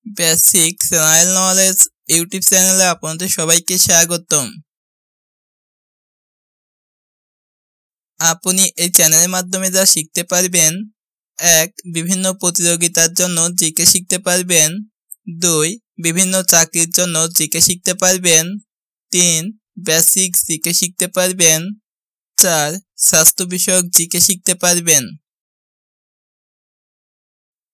Basic general knowledge YouTube চ্যানেলে আপনাদের সবাইকে স্বাগতম। আপনি এই চ্যানেলের মাধ্যমে যা শিখতে পারবেন: 1. বিভিন্ন প্রতিযোগিতার জন্য জিকে শিখতে পারবেন। 2. বিভিন্ন চাকরির জন্য জিকে শিখতে পারবেন। 3. বেসিক জিকে শিখতে পারবেন। 4. স্বাস্থ্য বিষয়ক জিকে শিখতে পারবেন।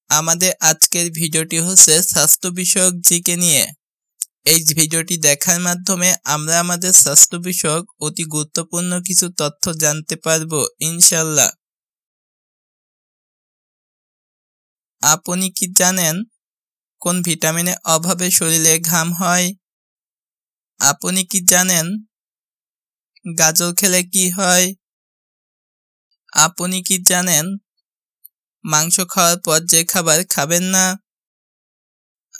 আমাদের আজকের ভিডিওটি হচ্ছে স্বাস্থ্য বিষয়ক জিকে নিয়ে। এই ভিডিওটি দেখার মাধ্যমে আমরা আমাদের স্বাস্থ্য বিষয়ক অতি গুরুত্বপূর্ণ কিছু তথ্য জানতে পারবো ইনশাআল্লাহ। আপনি কি জানেন কোন ভিটামিনের অভাবে শরীরে ঘাম হয়? আপনি কি জানেন গাজর খেলে কি হয়? আপনি কি জানেন মাংস খাওয়ার পর যে খাবার খাবেন না?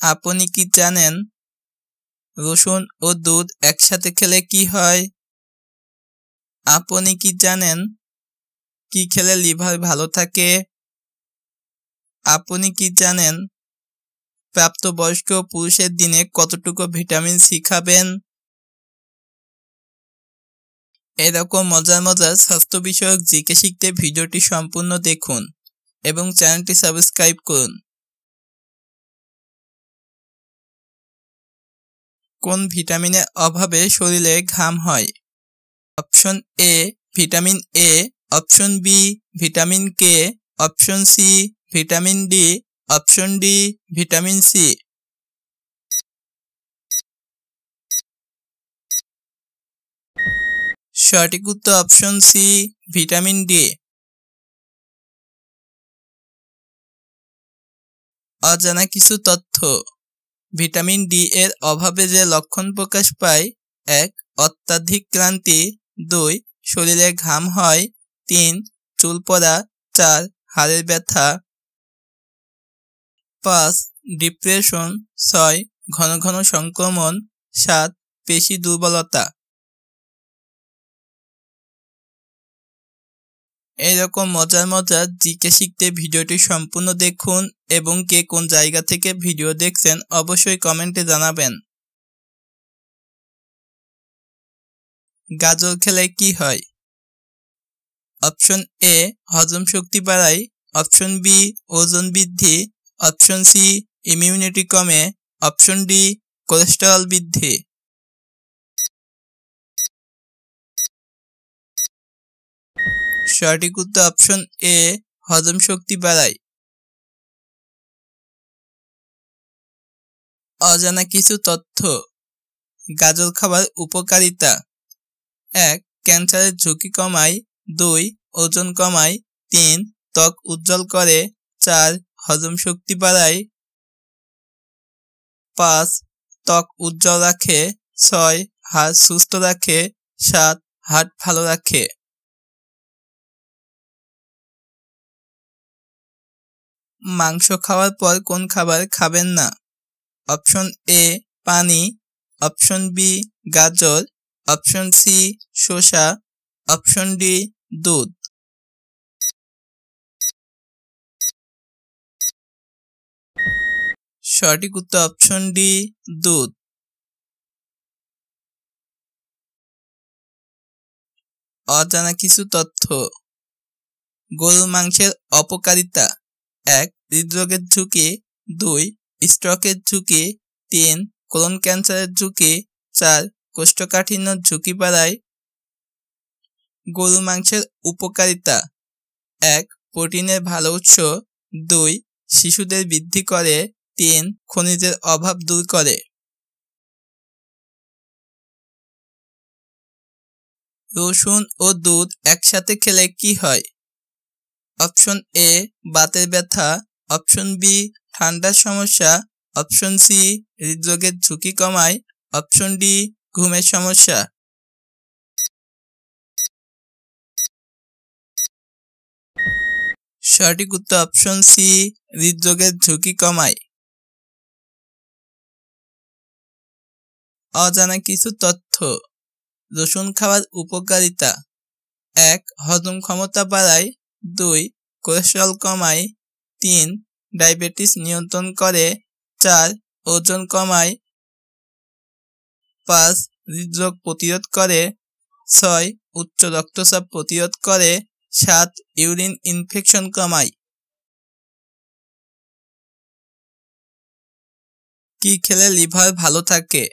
আপনি কি জানেন রসুন ও দুধ একসাথে খেলে কি হয়? আপনি কি জানেন কি খেলে লিভার ভালো থাকে? আপনি কি জানেন প্রাপ্তবয়স্ক পুরুষের দিনে কতটুকু ভিটামিন সি খাবেন? এরকম মজার মজার স্বাস্থ্য বিষয়ক জিকে শিখতে ভিডিওটি সম্পূর্ণ দেখুন এবং চ্যানেলটি সাবস্ক্রাইব করুন। কোন ভিটামিনের অভাবে শরীরে ঘাম হয়? Option A vitamin A, option B vitamin K, option C vitamin D, option D vitamin C. সঠিক উত্তর অপশন সি ভিটামিন ডি। অজানা কিছু তথ্য। ভিটামিন ডি এর অভাবে যে লক্ষণ প্রকাশ পায়: 1. অত্যাধিক ক্লান্তি। 2. শরীরে ঘাম হয়। 3. চুল পড়া। 4. হাড়ের ব্যথা। 5. ডিপ্রেশন। 6. ঘন ঘন সংক্রমণ। 7. পেশি দুর্বলতা। এইরকম মজার মজার জিকে শিখতে ভিডিওটি সম্পূর্ণ দেখুন এবং কে কোন জায়গা থেকে ভিডিও দেখছেন অবশ্যই কমেন্টে জানাবেন। গাজর খেলে কি হয়? অপশন এ হজম শক্তি বাড়ায়, অপশন বি ওজন বৃদ্ধি, অপশন সি ইমিউনিটি কমে, অপশন ডি কোলেস্টেরল বৃদ্ধি। সঠিক উত্তর অপশন এ হজম শক্তি বাড়ায়। অজানা কিছু তথ্য। গাজর খাবার উপকারিতা: 1. ক্যান্সারের ঝুঁকি কমায়। 2. ওজন কমায়। 3. ত্বক উজ্জ্বল করে। 4. হজম শক্তি বাড়ায়। 5. ত্বক উজ্জ্বল রাখে। 6. হাড় সুস্থ রাখে। 7. হার্ট ভালো রাখে। মাংস খাওয়ার পর কোন খাবার খাবেন না? অপশন এ পানি, অপশন বি গাজর, অপশন সি শসা, অপশন ডি দুধ। সঠিক উত্তর অপশন ডি দুধ। অজানা কিছু তথ্য। গরুর মাংসের অপকারিতা: 1. হৃদরোগের ঝুঁকি। 2. স্ট্রোকের ঝুঁকি। 3. কোলন ক্যান্সারের ঝুঁকি। 4. কোষ্ঠকাঠিন্যের ঝুঁকি বাড়ায়। গরুর মাংসের উপকারিতা: 1. প্রোটিনের ভালো উৎস। 2. শিশুদের বৃদ্ধি করে। 3. খনিজের অভাব দূর করে। রসুন ও দুধ একসাথে খেলে কি হয়? অপশন এ বাতের ব্যথা, অপশন বি ঠান্ডার সমস্যা, অপশন সি হৃদরোগের ঝুঁকি কমায়, অপশন ডি ঘুমের সমস্যা। সঠিক উত্তর অপশন সি হৃদরোগের ঝুঁকি কমায়। অজানা কিছু তথ্য। রসুন খাওয়ার উপকারিতা: 1. হজম ক্ষমতা বাড়ায়। 2. কোলেস্টেরল কমায়। 3. ডায়াবেটিস নিয়ন্ত্রণ করে। 4 ওজন কমায়। 5 হৃদরোগ প্রতিরোধ করে। 6 উচ্চ রক্তচাপ প্রতিরোধ করে। 7 ইউরিন ইনফেকশন কমায়। কি খেলে লিভার ভালো থাকে?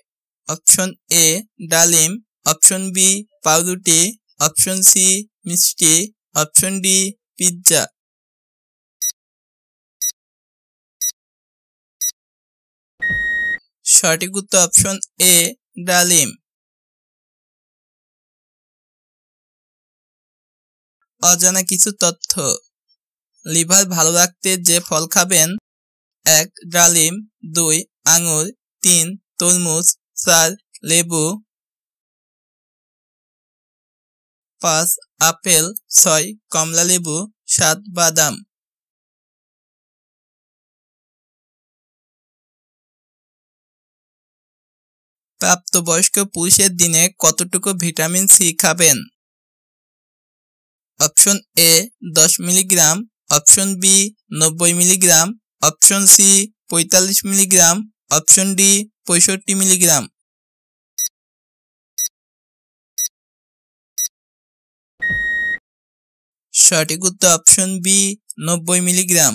অপশন এ ডালিম, অপশন বি পাউরুটি, অপশন সি মিষ্টি, অপশন ডি পিৎজা। সঠিক উত্তর অপশন এ ডালিম। অজানা কিছু তথ্য। লিভার ভালো রাখতে যে ফল খাবেন: 1 ডালিম, 2 আঙুর, 3 তরমুজ, 4 লেবু, 5 আপেল, 6 কমলা লেবু, 7 বাদাম। প্রাপ্তবয়স্ক পুরুষের দিনে কতটুকু ভিটামিন সি খাবেন? Option A 10 milligram, option B 90 milligram, option C 45 milligram, option D 65 milligram. সঠিক উত্তর অপশন বি 90 মিলিগ্রাম।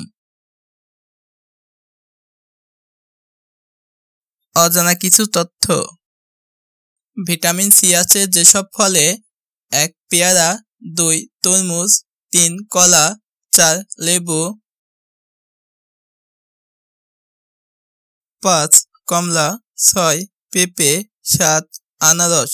অজানা কিছু তথ্য। ভিটামিন সি আছে যেসব ফলে: 1 পেয়ারা, 2 তরমুজ, 3 কলা, 4 লেবু, 5 কমলা, 6 পেঁপে, 7 আনারস।